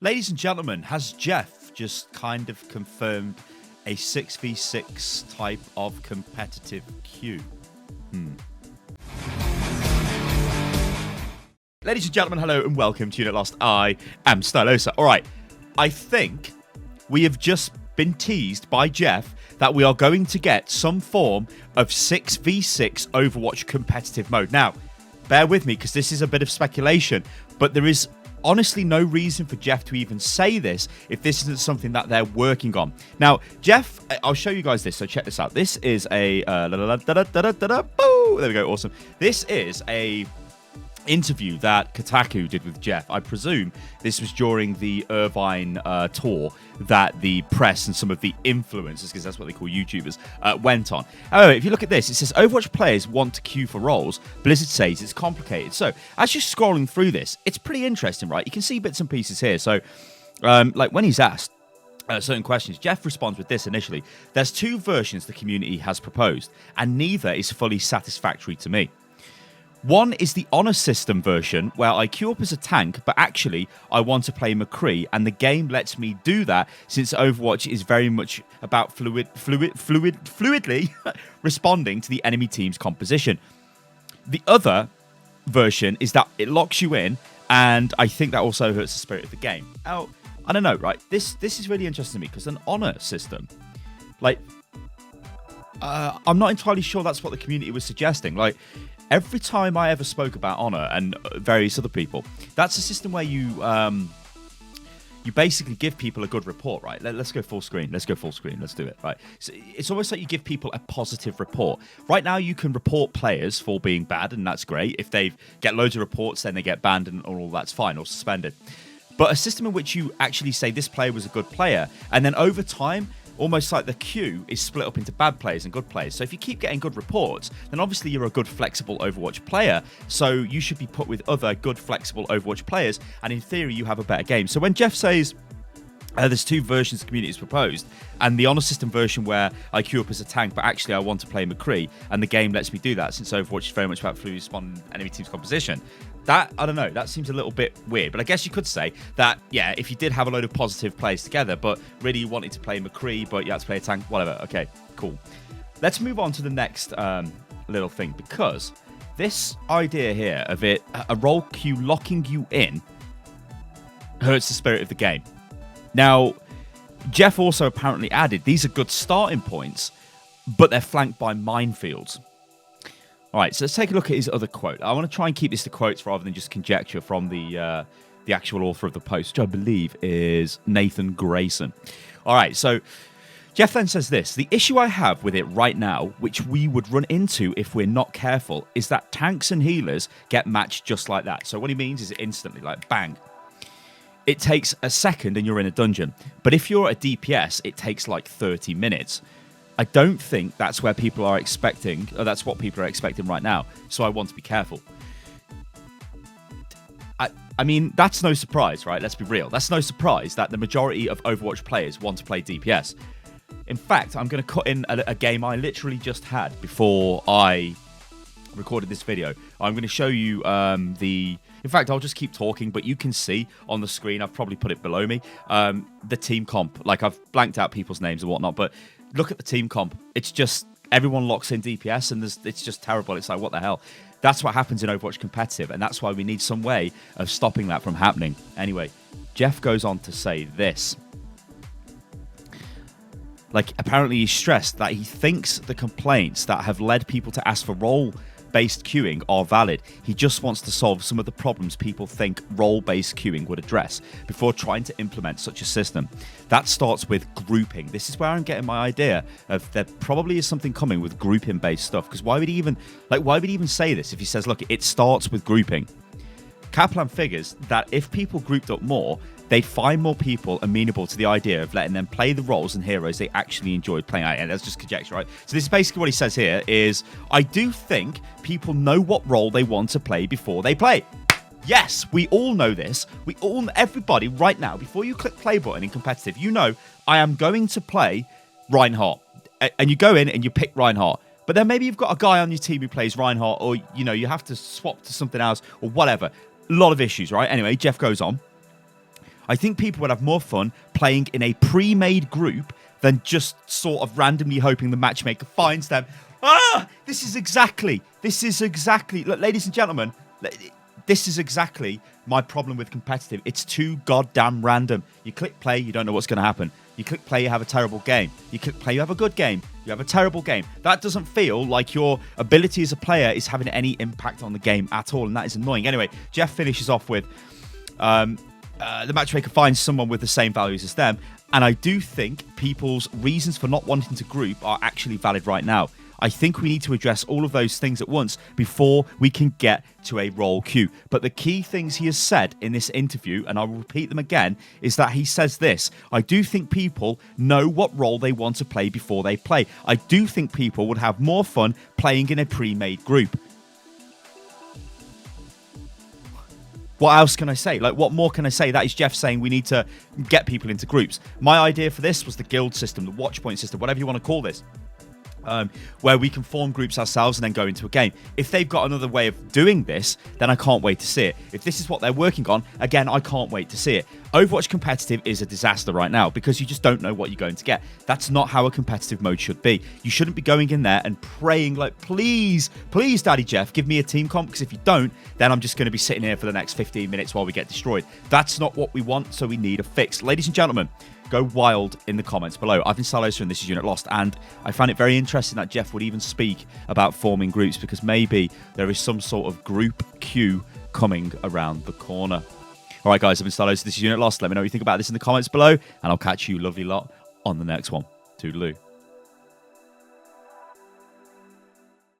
Ladies and gentlemen, has Jeff just kind of confirmed a 6v6 type of competitive queue? Ladies and gentlemen, hello and welcome to Unit Lost. I am Stylosa. All right, I think we have just been teased by Jeff that we are going to get some form of 6v6 Overwatch competitive mode. Now, bear with me because this is a bit of speculation, but there is honestly no reason for Jeff to even say this if this isn't something that they're working on. Now, Jeff, I'll show you guys this, so check this out. This is a there we go, awesome. This is a interview that Kotaku did with Jeff. I presume this was during the Irvine tour that the press and some of the influencers, because that's what they call YouTubers, went on. However, if you look at this, it says Overwatch players want to queue for roles. Blizzard says it's complicated. So as you're scrolling through this, it's pretty interesting, right? You can see bits and pieces here. So like when he's asked certain questions, Jeff responds with this initially. There's two versions the community has proposed, and neither is fully satisfactory to me. One is the honor system version where I queue up as a tank, but actually I want to play McCree, and the game lets me do that since Overwatch is very much about fluidly responding to the enemy team's composition. The other version is that it locks you in, and I think that also hurts the spirit of the game. Now, I don't know, right? This is really interesting to me because an honor system, like, I'm not entirely sure that's what the community was suggesting. Like, every time I ever spoke about honor and various other people, that's a system where you basically give people a good report, right? Let's go full screen. Let's do it, right? So it's almost like you give people a positive report. Right now, you can report players for being bad, and that's great. If they get loads of reports, then they get banned, and all that's fine, or suspended. But a system in which you actually say this player was a good player, and then over time, almost like the queue is split up into bad players and good players. So if you keep getting good reports, then obviously you're a good, flexible Overwatch player. So you should be put with other good, flexible Overwatch players. And in theory, you have a better game. So when Jeff says there's two versions the community has proposed, and the honor system version where I queue up as a tank, but actually I want to play McCree, and the game lets me do that since Overwatch is very much about fluid responding enemy team's composition. That, I don't know, that seems a little bit weird. But I guess you could say that, yeah, if you did have a load of positive players together, but really you wanted to play McCree, but you had to play a tank, whatever. Okay, cool. Let's move on to the next little thing, because this idea here of it, a role queue locking you in, hurts the spirit of the game. Now, Jeff also apparently added, these are good starting points, but they're flanked by minefields. All right, so let's take a look at his other quote. I want to try and keep this to quotes rather than just conjecture from the actual author of the post, which I believe is Nathan Grayson. All right, so Jeff then says this: the issue I have with it right now, which we would run into if we're not careful, is that tanks and healers get matched just like that. So what he means is instantly, like bang. It takes a second and you're in a dungeon. But if you're a DPS, it takes like 30 minutes. I don't think that's where people are expecting, or that's what people are expecting right now. So I want to be careful. I mean, that's no surprise, right? Let's be real. That's no surprise that the majority of Overwatch players want to play DPS. In fact, I'm going to cut in a game I literally just had before I recorded this video. I'm going to show you In fact, I'll just keep talking, but you can see on the screen, I've probably put it below me, the team comp. Like, I've blanked out people's names and whatnot, but look at the team comp. It's just, everyone locks in DPS, and it's just terrible. It's like, what the hell? That's what happens in Overwatch competitive, and that's why we need some way of stopping that from happening. Anyway, Jeff goes on to say this. Like, apparently he's stressed that he thinks the complaints that have led people to ask for role-based queuing are valid. He just wants to solve some of the problems people think role-based queuing would address before trying to implement such a system. That starts with grouping. This is where I'm getting my idea of there probably is something coming with grouping-based stuff. Because why would he even say this if he says, look, it starts with grouping? Kaplan figures that if people grouped up more, they'd find more people amenable to the idea of letting them play the roles and heroes they actually enjoyed playing. And that's just conjecture, right? So this is basically what he says here is, I do think people know what role they want to play before they play. Yes, we all know this. Everybody right now, before you click play button in competitive, you know, I am going to play Reinhardt. And you go in and you pick Reinhardt. But then maybe you've got a guy on your team who plays Reinhardt, or, you know, you have to swap to something else or whatever. A lot of issues, right? Anyway, Jeff goes on. I think people would have more fun playing in a pre-made group than just sort of randomly hoping the matchmaker finds them. This is exactly, look, ladies and gentlemen, this is exactly my problem with competitive. It's too goddamn random. You click play, you don't know what's going to happen. You click play, you have a terrible game. You click play, you have a good game. You have a terrible game. That doesn't feel like your ability as a player is having any impact on the game at all, and that is annoying. Anyway, Jeff finishes off with the matchmaker finds someone with the same values as them, and I do think people's reasons for not wanting to group are actually valid right now. I think we need to address all of those things at once before we can get to a role queue. But the key things he has said in this interview, and I will repeat them again, is that he says this: I do think people know what role they want to play before they play. I do think people would have more fun playing in a pre-made group. What else can I say? Like, what more can I say? That is Jeff saying we need to get people into groups. My idea for this was the guild system, the watch point system, whatever you want to call this. Where we can form groups ourselves and then go into a game. If they've got another way of doing this, then I can't wait to see it. If this is what they're working on, again, I can't wait to see it. Overwatch competitive is a disaster right now because you just don't know what you're going to get. That's not how a competitive mode should be. You shouldn't be going in there and praying like, please, please, Daddy Jeff, give me a team comp, because if you don't, then I'm just going to be sitting here for the next 15 minutes while we get destroyed. That's not what we want, so we need a fix. Ladies and gentlemen, go wild in the comments below. I've been Stylosa and this is Unit Lost, and I found it very interesting that Jeff would even speak about forming groups, because maybe there is some sort of group queue coming around the corner. All right, guys, I've been Stylosa. This is Unit Lost. Let me know what you think about this in the comments below, and I'll catch you lovely lot on the next one. Toodaloo.